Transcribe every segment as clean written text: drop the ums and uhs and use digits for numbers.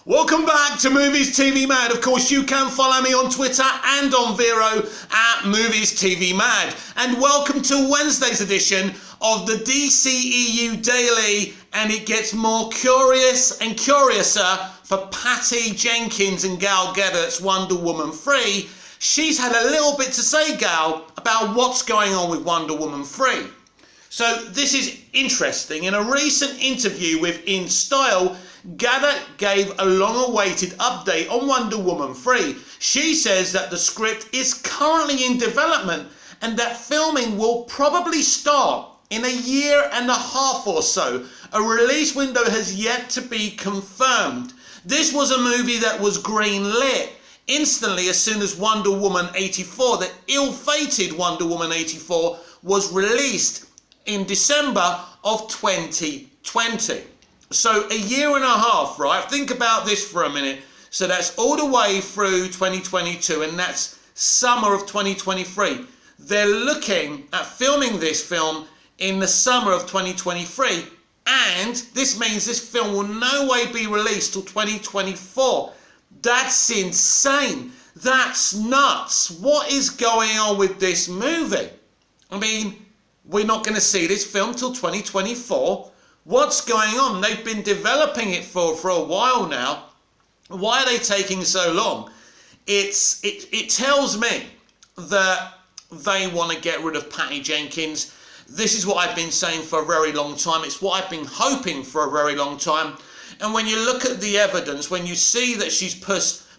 Welcome back to Movies TV Mad. Of course, you can follow me on Twitter and on Vero at Movies TV Mad. And welcome to Wednesday's edition of the DCEU Daily. And it gets more curious and curiouser for Patty Jenkins and Gal Gadot's Wonder Woman 3. She's had a little bit to say, Gal, about what's going on with Wonder Woman 3. So this is interesting. In a recent interview with In Style, Gadot gave a long-awaited update on Wonder Woman 3. She says that the script is currently in development and that filming will probably start in a year and a half or so. A release window has yet to be confirmed. This was a movie that was green-lit instantly as soon as Wonder Woman 84, the ill-fated Wonder Woman 84, was released in December of 2020. So a year and a half, right? Think about this for a minute. So that's all the way through 2022, and that's summer of 2023. They're looking at filming this film in the summer of 2023, and this means this film will no way be released till 2024. That's insane. That's nuts. What is going on with this movie? I mean, we're not going to see this film till 2024. What's going on? They've been developing it for a while now. Why are they taking so long? It tells me that they want to get rid of Patty Jenkins. This is what I've been saying for a very long time. It's what I've been hoping for a very long time. And when you look at the evidence, when you see that she's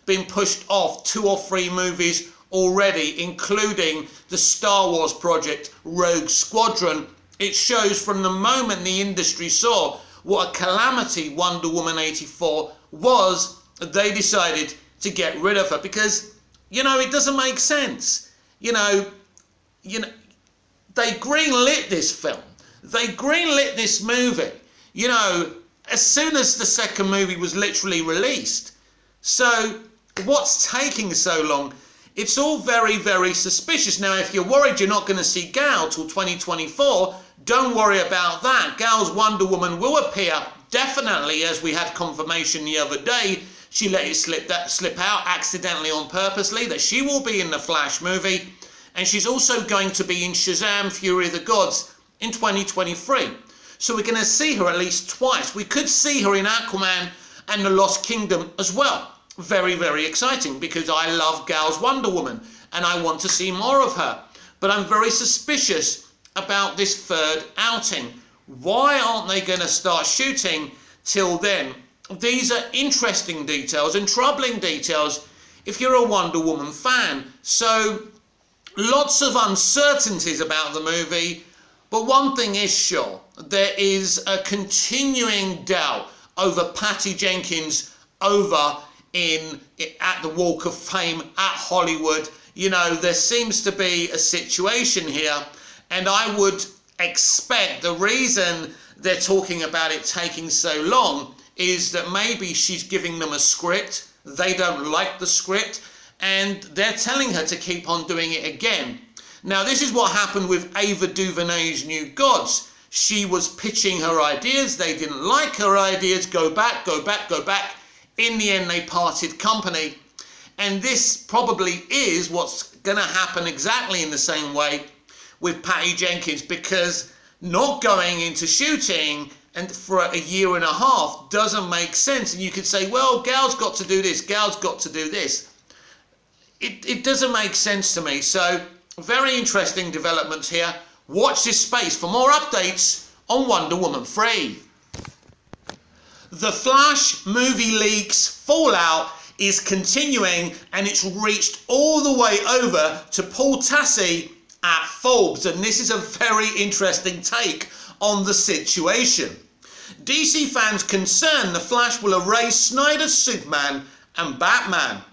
been pushed off 2 or 3 movies already, including the Star Wars project Rogue Squadron, it shows from the moment the industry saw what a calamity Wonder Woman 84 was, they decided to get rid of her because, it doesn't make sense. They greenlit this film. They greenlit this movie, as soon as the second movie was literally released. So what's taking so long? It's all very, very suspicious. Now, if you're worried you're not going to see Gal till 2024, don't worry about that. Gal's Wonder Woman will appear, definitely, as we had confirmation the other day. She let it slip out accidentally on purposely, that she will be in the Flash movie. And she's also going to be in Shazam! Fury of the Gods in 2023. So we're going to see her at least twice. We could see her in Aquaman and the Lost Kingdom as well. Very, very exciting, because I love Gal's Wonder Woman and I want to see more of her. But I'm very suspicious about this third outing. Why aren't they going to start shooting till then? These are interesting details and troubling details if you're a Wonder Woman fan. So lots of uncertainties about the movie, but one thing is sure, there is a continuing doubt over Patty Jenkins over at the Walk of Fame at Hollywood. There seems to be a situation here, and I would expect the reason they're talking about it taking so long is that maybe she's giving them a script, they don't like the script, and they're telling her to keep on doing it again. Now, this is what happened with Ava DuVernay's New Gods. She was pitching her ideas, they didn't like her ideas, go back. In the end, they parted company. And this probably is what's going to happen exactly in the same way with Patty Jenkins, because not going into shooting and for a year and a half doesn't make sense. And you could say, well, Gal's got to do this, Gal's got to do this. It doesn't make sense to me. So very interesting developments here. Watch this space for more updates on Wonder Woman 3. The Flash movie leaks fallout is continuing, and it's reached all the way over to Paul Tassi at Forbes, and this is a very interesting take on the situation. DC fans concerned the Flash will erase Snyder's Superman and Batman.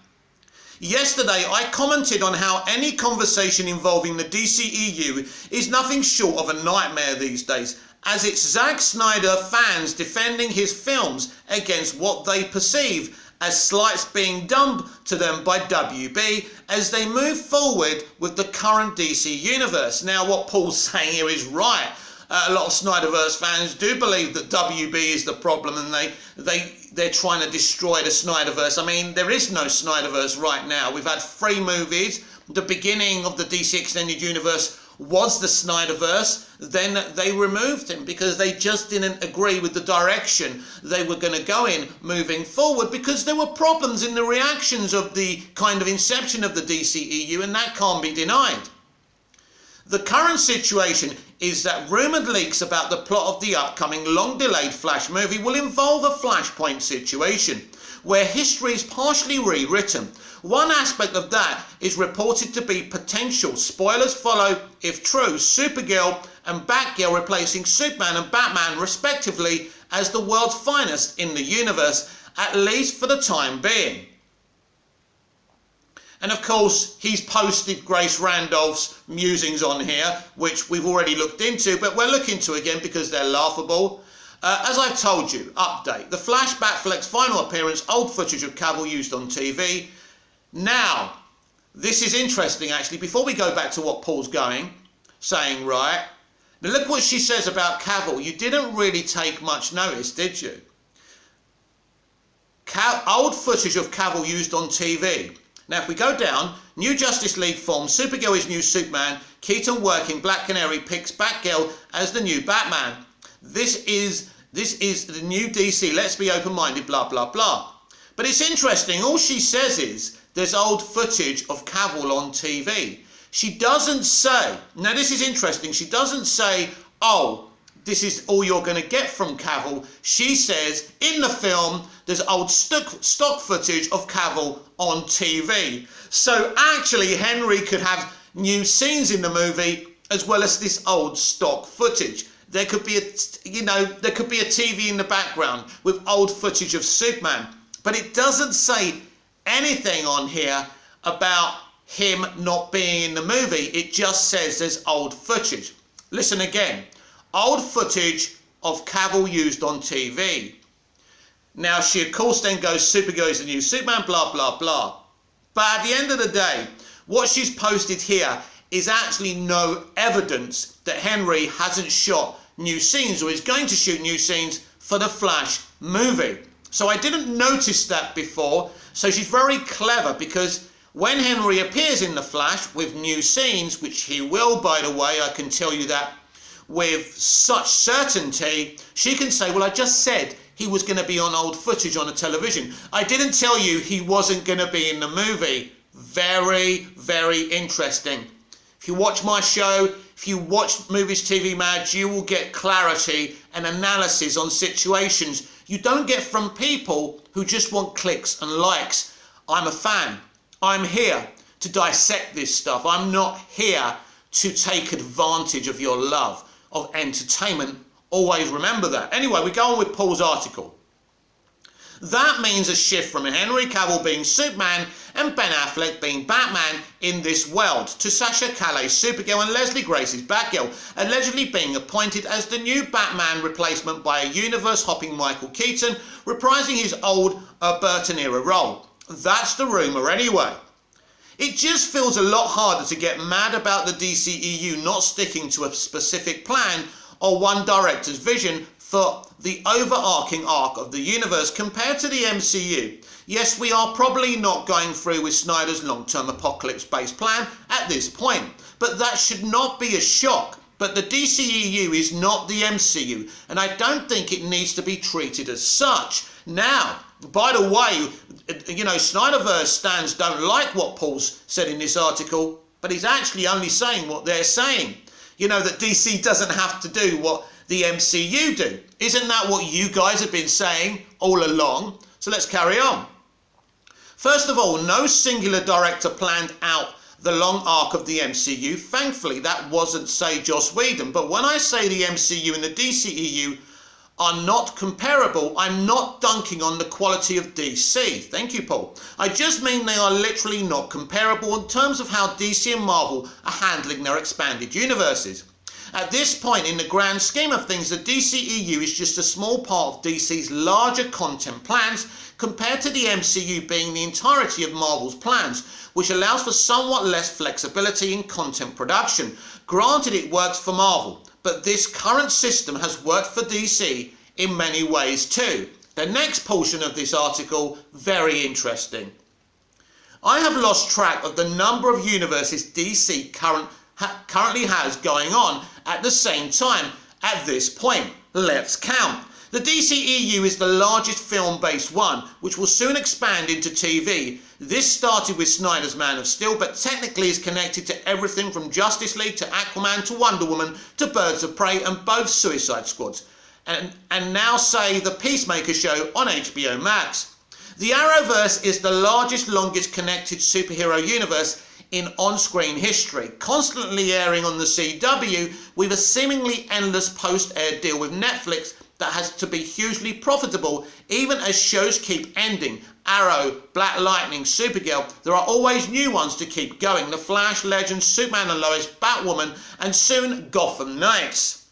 Yesterday, I commented on how any conversation involving the DCEU is nothing short of a nightmare these days, as it's Zack Snyder fans defending his films against what they perceive as slights being done to them by WB as they move forward with the current DC universe. Now, what Paul's saying here is right. A lot of Snyderverse fans do believe that WB is the problem, and they're trying to destroy the Snyderverse. I mean, there is no Snyderverse right now. We've had 3 movies. The beginning of the DC Extended Universe was the Snyderverse. Then they removed him because they just didn't agree with the direction they were going to go in moving forward, because there were problems in the reactions of the kind of inception of the DCEU, and that can't be denied. The current situation is that rumoured leaks about the plot of the upcoming long-delayed Flash movie will involve a Flashpoint situation, where history is partially rewritten. One aspect of that is reported to be potential, spoilers follow if true, Supergirl and Batgirl replacing Superman and Batman respectively as the world's finest in the universe, at least for the time being. And of course, he's posted Grace Randolph's musings on here, which we've already looked into, but we'll look into again because they're laughable. As I've told you, update. The Flash Batfleck's final appearance, old footage of Cavill used on TV. Now, this is interesting actually. Before we go back to what Paul's saying, right? Now look what she says about Cavill. You didn't really take much notice, did you? Old footage of Cavill used on TV. Now, if we go down, new Justice League forms, Supergirl is new Superman, Keaton working, Black Canary picks Batgirl as the new Batman. This is the new DC, let's be open-minded, blah, blah, blah. But it's interesting, all she says is, there's old footage of Cavill on TV. She doesn't say, now this is interesting, she doesn't say, oh, this is all you're going to get from Cavill. She says, in the film, there's old stock footage of Cavill on TV. So actually, Henry could have new scenes in the movie as well as this old stock footage. There could be there could be a TV in the background with old footage of Superman. But it doesn't say anything on here about him not being in the movie. It just says there's old footage. Listen again. Old footage of Cavill used on TV. Now, she of course then goes, Supergirl is the new Superman, blah, blah, blah. But at the end of the day, what she's posted here is actually no evidence that Henry hasn't shot new scenes or is going to shoot new scenes for the Flash movie. So I didn't notice that before. So she's very clever, because when Henry appears in the Flash with new scenes, which he will, by the way, I can tell you that with such certainty, she can say, well, I just said he was going to be on old footage on a television. I didn't tell you he wasn't going to be in the movie. Very, very interesting. If you watch my show, if you watch Movies TV Mad, you will get clarity and analysis on situations you don't get from people who just want clicks and likes. I'm a fan. I'm here to dissect this stuff. I'm not here to take advantage of your love of entertainment. Always remember that. Anyway, we go on with Paul's article. That means a shift from Henry Cavill being Superman and Ben Affleck being Batman in this world to Sasha Calle's Supergirl and Leslie Grace's Batgirl allegedly being appointed as the new Batman replacement by a universe-hopping Michael Keaton reprising his old Burton-era role. That's the rumour anyway. It just feels a lot harder to get mad about the DCEU not sticking to a specific plan or one director's vision for the overarching arc of the universe compared to the MCU. Yes, we are probably not going through with Snyder's long-term apocalypse-based plan at this point, but that should not be a shock. But the DCEU is not the MCU, and I don't think it needs to be treated as such. Now, by the way, Snyderverse stans don't like what Paul's said in this article, but he's actually only saying what they're saying. That DC doesn't have to do what the MCU do. Isn't that what you guys have been saying all along? So let's carry on. First of all, no singular director planned out the long arc of the MCU. Thankfully, that wasn't, say, Joss Whedon. But when I say the MCU and the DCEU are not comparable, I'm not dunking on the quality of DC. Thank you, Paul. I just mean they are literally not comparable in terms of how DC and Marvel are handling their expanded universes. At this point in the grand scheme of things, the DCEU is just a small part of DC's larger content plans compared to the MCU being the entirety of Marvel's plans, which allows for somewhat less flexibility in content production. Granted, it works for Marvel, but this current system has worked for DC in many ways too. The next portion of this article, very interesting. I have lost track of the number of universes DC currently has going on at the same time at this point. Let's count. The DCEU is the largest film-based one, which will soon expand into TV. This started with Snyder's Man of Steel, but technically is connected to everything from Justice League to Aquaman to Wonder Woman to Birds of Prey and both Suicide Squads. And now say the Peacemaker show on HBO Max. The Arrowverse is the largest, longest connected superhero universe in on-screen history, constantly airing on the CW with a seemingly endless post-air deal with Netflix that has to be hugely profitable even as shows keep ending. Arrow, Black Lightning, Supergirl, there are always new ones to keep going. The Flash, Legends, Superman and Lois, Batwoman, and soon Gotham Knights.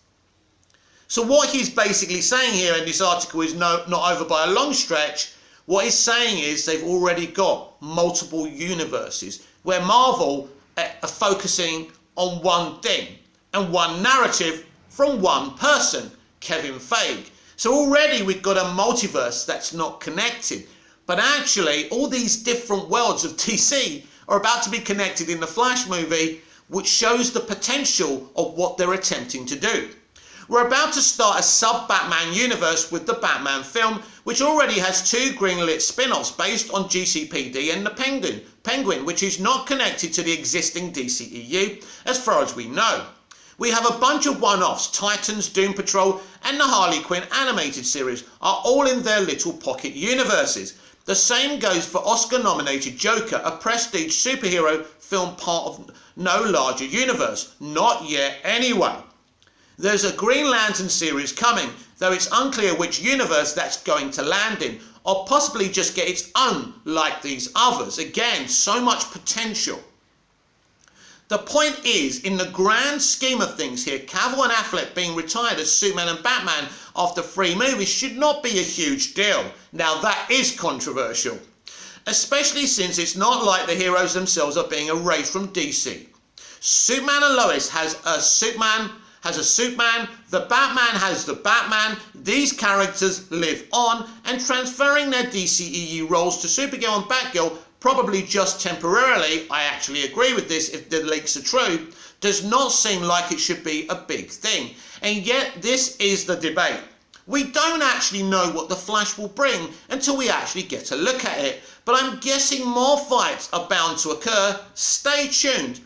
So what he's basically saying here in this article is not over by a long stretch. What he's saying is they've already got multiple universes where Marvel are focusing on one thing and one narrative from one person, Kevin Feige. So already we've got a multiverse that's not connected. But actually all these different worlds of DC are about to be connected in the Flash movie, which shows the potential of what they're attempting to do. We're about to start a sub-Batman universe with the Batman film, which already has 2 greenlit spin-offs based on GCPD and the Penguin, which is not connected to the existing DCEU as far as we know. We have a bunch of one-offs. Titans, Doom Patrol and the Harley Quinn animated series are all in their little pocket universes. The same goes for Oscar-nominated Joker, a prestige superhero film part of no larger universe. Not yet anyway. There's a Green Lantern series coming, though it's unclear which universe that's going to land in, or possibly just get its own like these others. Again, so much potential. The point is, in the grand scheme of things here, Cavill and Affleck being retired as Superman and Batman after 3 movies should not be a huge deal. Now that is controversial, especially since it's not like the heroes themselves are being erased from DC. Superman and Lois has a Superman, the Batman has the Batman. These characters live on, and transferring their DCEU roles to Supergirl and Batgirl, probably just temporarily, I actually agree with this if the leaks are true, does not seem like it should be a big thing. And yet this is the debate. We don't actually know what the Flash will bring until we actually get a look at it, but I'm guessing more fights are bound to occur. Stay tuned.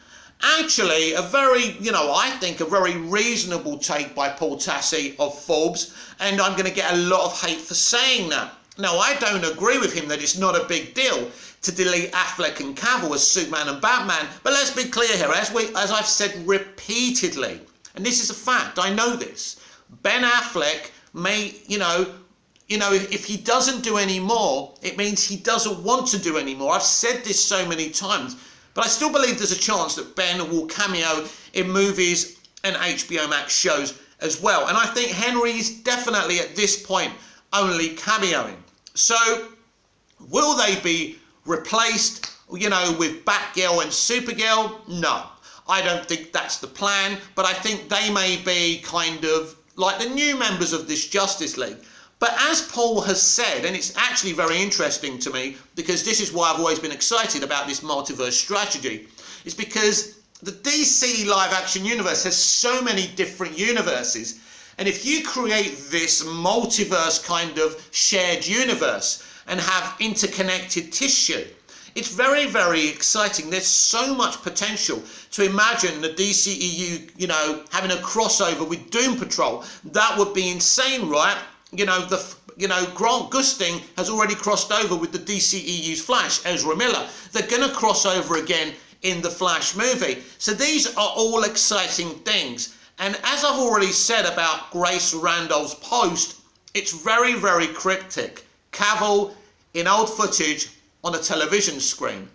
Actually, a very, I think a very reasonable take by Paul Tassi of Forbes, and I'm going to get a lot of hate for saying that. Now, I don't agree with him that it's not a big deal to delete Affleck and Cavill as Superman and Batman, but let's be clear here, as I've said repeatedly, and this is a fact, I know this, Ben Affleck may, if he doesn't do any more, it means he doesn't want to do any more. I've said this so many times. But I still believe there's a chance that Ben will cameo in movies and HBO Max shows as well. And I think Henry is definitely at this point only cameoing. So will they be replaced, with Batgirl and Supergirl? No, I don't think that's the plan. But I think they may be kind of like the new members of this Justice League. But as Paul has said, and it's actually very interesting to me, because this is why I've always been excited about this multiverse strategy, is because the DC live action universe has so many different universes. And if you create this multiverse kind of shared universe and have interconnected tissue, it's very, very exciting. There's so much potential to imagine the DCEU, having a crossover with Doom Patrol. That would be insane, right? Grant Gustin has already crossed over with the DCEU's Flash, Ezra Miller. They're going to cross over again in the Flash movie. So these are all exciting things. And as I've already said about Grace Randolph's post, it's very, very cryptic. Cavill in old footage on a television screen.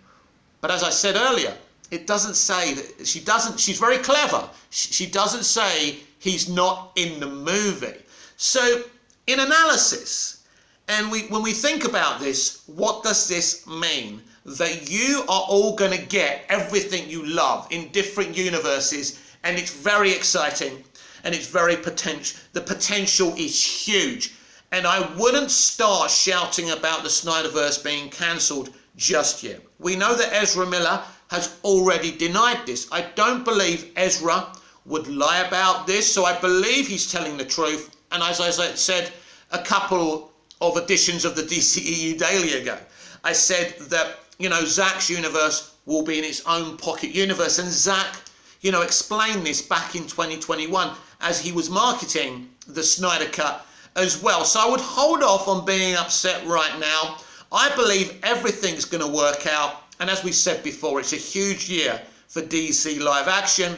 But as I said earlier, it doesn't say that she's very clever. She doesn't say he's not in the movie. So in analysis, and when we think about this, what does this mean? That you are all going to get everything you love in different universes, and it's very exciting. and it's very potential. The potential is huge. And I wouldn't start shouting about the Snyderverse being cancelled just yet. We know that Ezra Miller has already denied this. I don't believe Ezra would lie about this, so I believe he's telling the truth. And as I said a couple of editions of the DCEU Daily ago, I said that, you know, Zack's universe will be in its own pocket universe. And Zack, you know, explained this back in 2021 as he was marketing the Snyder Cut as well. So I would hold off on being upset right now. I believe everything's going to work out. And as we said before, it's a huge year for DC live action.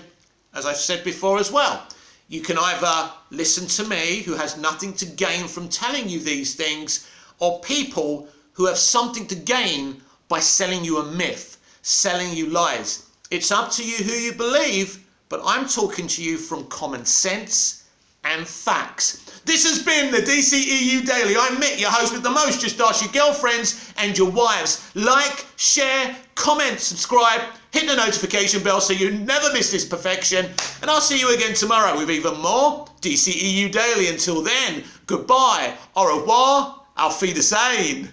As I've said before as well, you can either listen to me, who has nothing to gain from telling you these things, or people who have something to gain by selling you a myth, selling you lies. It's up to you who you believe, but I'm talking to you from common sense and facts. This has been the DCEU Daily. I'm Mick, your host with the most. Just ask your girlfriends and your wives. Like, share, comment, subscribe, hit the notification bell so you never miss this perfection. And I'll see you again tomorrow with even more DCEU Daily. Until then, goodbye, au revoir, auf Wiedersehen.